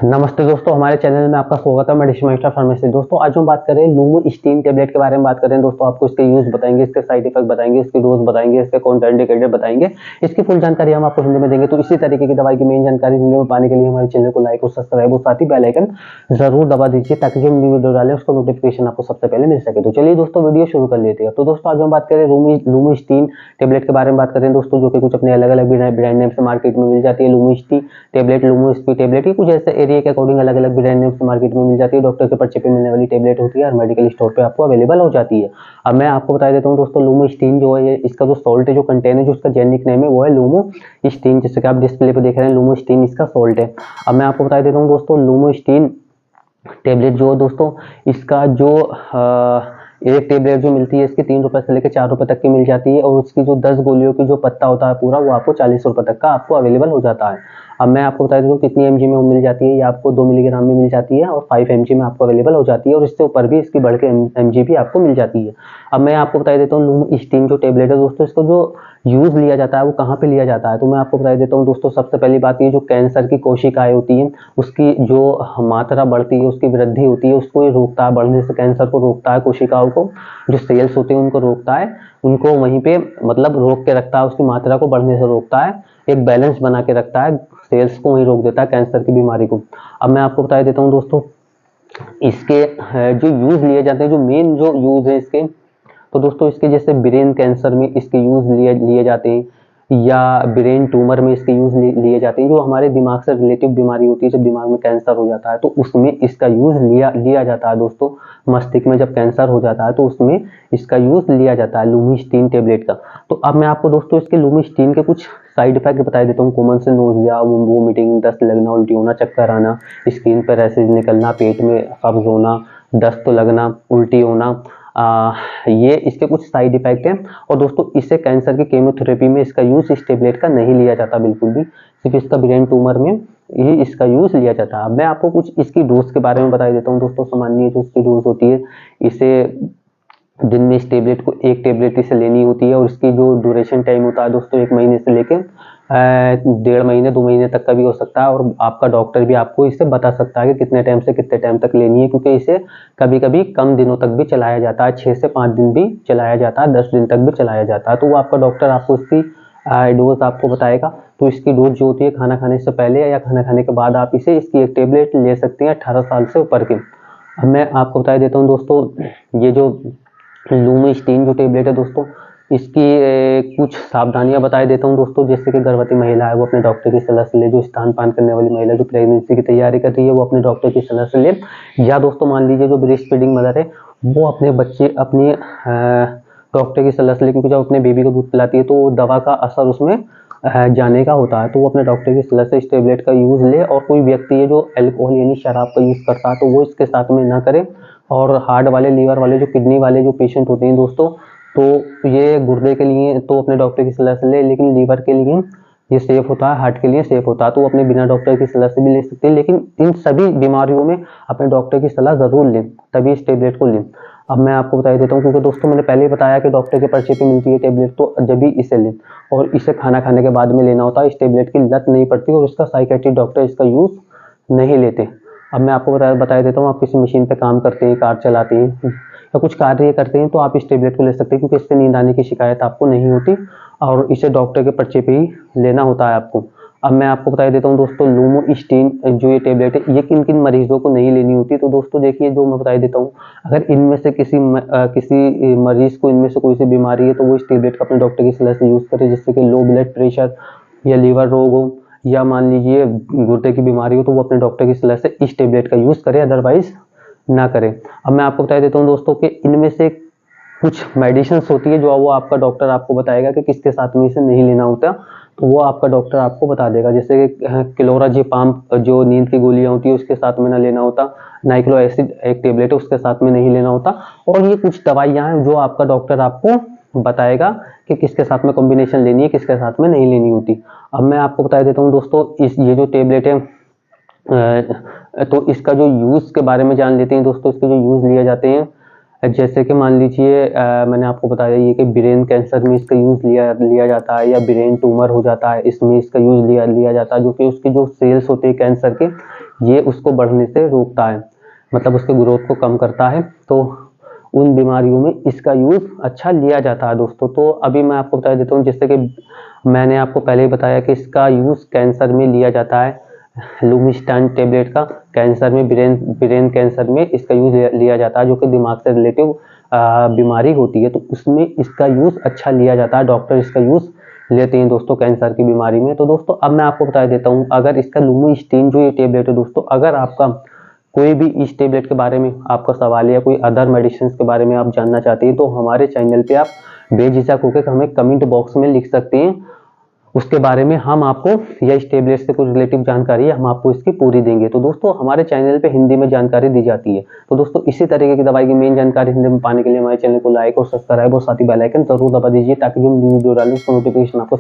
नमस्ते दोस्तों, हमारे चैनल में आपका स्वागत है। मैं डिशमाइस्टर फार्मेसी। दोस्तों आज हम बात कर रहे हैं लुमिस्टीन टैबलेट के बारे में बात कर रहे हैं। दोस्तों आपको इसके यूज बताएंगे, इसके साइड इफेक्ट बताएंगे, इसकी डोज बताएंगे, इसके कॉन्ट्राइंडिकेटेड बताएंगे, इसकी फुल जानकारी हम आपको हिंदी में देंगे। तो इसी तरीके की दवाई की मेन जानकारी हिंदी में पाने के लिए हमारे चैनल को लाइक और सब्सक्राइब और साथ ही बेल आइकन जरूर दबा दीजिए ताकि जो हम न्यू वीडियो डालें उसका नोटिफिकेशन आपको सबसे पहले मिल सके। तो चलिए दोस्तों वीडियो शुरू कर लेते हैं। तो दोस्तों आज हम बात करें लुमिस्टीन टैबलेट के बारे में बात करें दोस्तों, जो कि कुछ अपने अलग अलग ब्रांड नेम से मार्केट में मिल जाती है। लुमिस्टी टैबलेट, लुमिस्टी टैबलेट, कुछ ऐसे एरिया के अकॉर्डिंग अलग अलग ब्रांड नेम से मार्केट में मिल जाती है। डॉक्टर के पर्चे पे मिलने वाली टैबलेट होती है और मेडिकल स्टोर पे आपको अवेलेबल हो जाती है। अब मैं आपको बता देता हूँ दोस्तों, लुमिस्टीन जो है इसका जो सॉल्ट है, जो कंटेन है, जो इसका जेनिक नेम है वो है लुमिस्टीन, जैसे कि आप डिस्प्ले पे देख रहे हैं लुमिस्टीन इसका सॉल्ट है। अब मैं आपको बता देता हूँ दोस्तों, लुमिस्टीन टैबलेट जो है दोस्तों, इसका जो एक टैबलेट जो मिलती है इसकी 3 रुपए से लेकर 4 रुपए तक की मिल जाती है, और उसकी जो 10 गोलियों की जो पत्ता होता है पूरा, वो आपको 40 रुपए तक का आपको अवेलेबल हो जाता है। अब मैं आपको बता दूं कितनी mg में वो मिल जाती है। ये आपको 2 मिलीग्राम में मिल जाती है और 5 mg में आपको अवेलेबल हो जाती है, और इससे ऊपर भी इसकी बढ़ के mg भी आपको मिल जाती है। अब मैं आपको बता देता हूँ लुमिस्टीन जो टैबलेट है दोस्तों, इसको जो यूज लिया जाता है वो कहाँ पे लिया जाता है, तो मैं आपको बता देता हूँ दोस्तों। सबसे पहली बात, ये जो कैंसर की कोशिकाएं होती हैं उसकी जो मात्रा बढ़ती है, उसकी वृद्धि होती है, उसको ये रोकता है बढ़ने से, कैंसर को रोकता है, कोशिकाओं को, जो सेल्स होते हैं उनको रोकता है, उनको वहीं पे मतलब रोक के रखता है, उसकी मात्रा को बढ़ने से रोकता है, एक बैलेंस बना के रखता है, सेल्स को वहीं रोक देता है, कैंसर की बीमारी को। अब मैं आपको बता देता हूँ दोस्तों, इसके जो यूज लिए जाते हैं, जो मेन जो यूज है इसके, तो दोस्तों इसके जैसे ब्रेन कैंसर में इसके यूज लिए जाते हैं, या ब्रेन ट्यूमर में इसके यूज लिए जाते हैं। जो हमारे दिमाग से रिलेटिव बीमारी होती है, जब दिमाग में कैंसर हो जाता है तो उसमें इसका यूज लिया जाता है दोस्तों। मस्तिष्क में जब कैंसर हो जाता है तो उसमें इसका यूज लिया जाता है लुमिस्टीन टैबलेट का। तो अब मैं आपको दोस्तों इसके लुमिस्टीन के कुछ साइड इफेक्ट बता देता हूँ। कॉमन से नोजिया, वोमिटिंग, दस्त लगना, उल्टी होना, चक्कर आना, स्किन पर रैशेज निकलना, पेट में कब्ज होना, दस्त लगना, उल्टी होना, ये इसके कुछ साइड इफेक्ट हैं। और दोस्तों इसे कैंसर की केमोथेरेपी में इसका यूज इस टैबलेट का नहीं लिया जाता बिल्कुल भी, सिर्फ इसका ब्रेन ट्यूमर में ही इसका यूज लिया जाता है। अब मैं आपको कुछ इसकी डोज के बारे में बता देता हूँ दोस्तों। सामान्य जो इसकी डोज होती है, इसे दिन में इस टैबलेट को एक टैबलेट इसे लेनी होती है, और इसकी जो ड्यूरेशन टाइम होता है दोस्तों 1 महीने से लेके 1.5 महीने 2 महीने तक का भी हो सकता है, और आपका डॉक्टर भी आपको इसे बता सकता है कि कितने टाइम से कितने टाइम तक लेनी है, क्योंकि इसे कभी कभी कम दिनों तक भी चलाया जाता है, 6 से 5 दिन भी चलाया जाता है, 10 दिन तक भी चलाया जाता है। तो वो आपका डॉक्टर आपको इसकी डोज आपको बताएगा। तो इसकी डोज जो होती है, खाना खाने से पहले या खाना खाने के बाद आप इसे इसकी एक टैबलेट ले सकते हैं 18 साल से ऊपर के। अब मैं आपको बता देता हूँ दोस्तों, ये जो लुमिस्टीन जो टैबलेट है दोस्तों, इसकी कुछ सावधानियां बता देता हूं दोस्तों। जैसे कि गर्भवती महिला है वो अपने डॉक्टर की सलाह से ले, जो स्तनपान करने वाली महिला जो प्रेगनेंसी की तैयारी कर रही है वो अपने डॉक्टर की सलाह से ले, या दोस्तों मान लीजिए जो ब्रेस्ट फीडिंग मदर है वो अपने बच्चे अपने डॉक्टर की सलाह से ले, क्योंकि जब अपने बेबी को दूध पिलाती है तो दवा का असर उसमें जाने का होता है, तो वो अपने डॉक्टर की सलाह से इस टैबलेट का यूज ले। और कोई व्यक्ति है जो अल्कोहल यानी शराब का यूज करता है तो वो इसके साथ में ना करे। और हार्ट वाले, लीवर वाले, जो किडनी वाले जो पेशेंट होते हैं दोस्तों, तो ये गुर्दे के लिए तो अपने डॉक्टर की सलाह से ले, लेकिन लीवर के लिए ये सेफ होता है, हार्ट के लिए सेफ होता है, तो वो अपने बिना डॉक्टर की सलाह से भी ले सकते हैं। लेकिन इन सभी बीमारियों में अपने डॉक्टर की सलाह जरूर लें, तभी इस टैबलेट को लें। अब मैं आपको बता देता हूँ, क्योंकि दोस्तों मैंने पहले ही बताया कि डॉक्टर के पर्चे पे मिलती है टैबलेट, तो जब भी इसे लें, और इसे खाना खाने के बाद में लेना होता है। इस टैबलेट की लत नहीं पड़ती और इसका साइकियाट्रिक डॉक्टर इसका यूज नहीं लेते। अब मैं आपको बता देता हूँ, आप किसी मशीन पे काम करते हैं, कार चलाते हैं या कुछ कार्य करते हैं, तो आप इस टैबलेट को ले सकते हैं, क्योंकि इससे नींद आने की शिकायत आपको नहीं होती, और इसे डॉक्टर के पर्चे पे ही लेना होता है आपको। अब मैं आपको बता देता हूँ दोस्तों, लुमिस्टीन जो ये टैबलेट है ये किन किन मरीजों को नहीं लेनी होती। तो दोस्तों देखिए, जो मैं बता देता हूँ, अगर इनमें से किसी मरीज को इनमें से कोई सी बीमारी है तो वो इस टैबलेट का अपने डॉक्टर की सलाह से यूज करे, जैसे कि लो ब्लड प्रेशर या लीवर रोग हो, या मान लीजिए गुर्दे की बीमारी हो, तो वो अपने डॉक्टर की सलाह से इस टैबलेट का यूज करे, अदरवाइज ना करें। अब मैं आपको बता देता हूँ दोस्तों कि इनमें से कुछ मेडिसिन होती है जो वो आपका डॉक्टर आपको बताएगा कि किसके साथ में इसे नहीं लेना होता, तो वो आपका डॉक्टर आपको बता देगा। जैसे कि क्लोराजेपाम जो नींद की गोलियां होती है उसके साथ में ना लेना होता, नाइक्लो एसिड एक टैबलेट है उसके साथ में नहीं लेना होता, और ये कुछ दवाइयां हैं जो आपका डॉक्टर आपको बताएगा कि किसके साथ में कॉम्बिनेशन लेनी है, किसके साथ में नहीं लेनी होती। अब मैं आपको बता देता हूँ दोस्तों, ये जो टैबलेट है तो इसका जो यूज के बारे में जान लेते हैं दोस्तों। इसके जो यूज लिए जाते हैं, जैसे कि मान लीजिए मैंने आपको बताया ये कि ब्रेन कैंसर में इसका यूज़ लिया लिया जाता है, या ब्रेन ट्यूमर हो जाता है इसमें इसका यूज़ लिया लिया जाता है, जो कि उसकी जो सेल्स होते हैं कैंसर के, ये उसको बढ़ने से रोकता है, मतलब उसके ग्रोथ को कम करता है। तो उन बीमारियों में इसका यूज़ अच्छा लिया जाता है दोस्तों। तो अभी मैं आपको बता देता हूँ, जैसे कि मैंने आपको पहले ही बताया कि इसका यूज़ कैंसर में लिया जाता है, लुमिस्टान टेबलेट का कैंसर में, ब्रेन कैंसर में इसका यूज़ लिया जाता है, जो कि दिमाग से रिलेटिव बीमारी होती है, तो उसमें इसका यूज़ अच्छा लिया जाता है, डॉक्टर इसका यूज़ लेते हैं दोस्तों कैंसर की बीमारी में। तो दोस्तों अब मैं आपको बता देता हूँ, अगर इसका लुमिस्टीन जो ये टेबलेट है दोस्तों, अगर आपका कोई भी इस टेबलेट के बारे में आपका सवाल है या कोई अदर मेडिसिन के बारे में आप जानना चाहते हैं, तो हमारे चैनल पे आप बेझिझक होकर हमें कमेंट बॉक्स में लिख सकते हैं। उसके बारे में हम आपको, या इस टेबलेट से कोई रिलेटिव जानकारी है हम आपको इसकी पूरी देंगे। तो दोस्तों हमारे चैनल पे हिंदी में जानकारी दी जाती है। तो दोस्तों इसी तरीके की दवाई की मेन जानकारी हिंदी में पाने के लिए हमारे चैनल को लाइक और सब्सक्राइब और साथ ही बेल आइकन जरूर दबा दीजिए, ताकि जो वीडियो डालें उसका नोटिफिकेशन आपको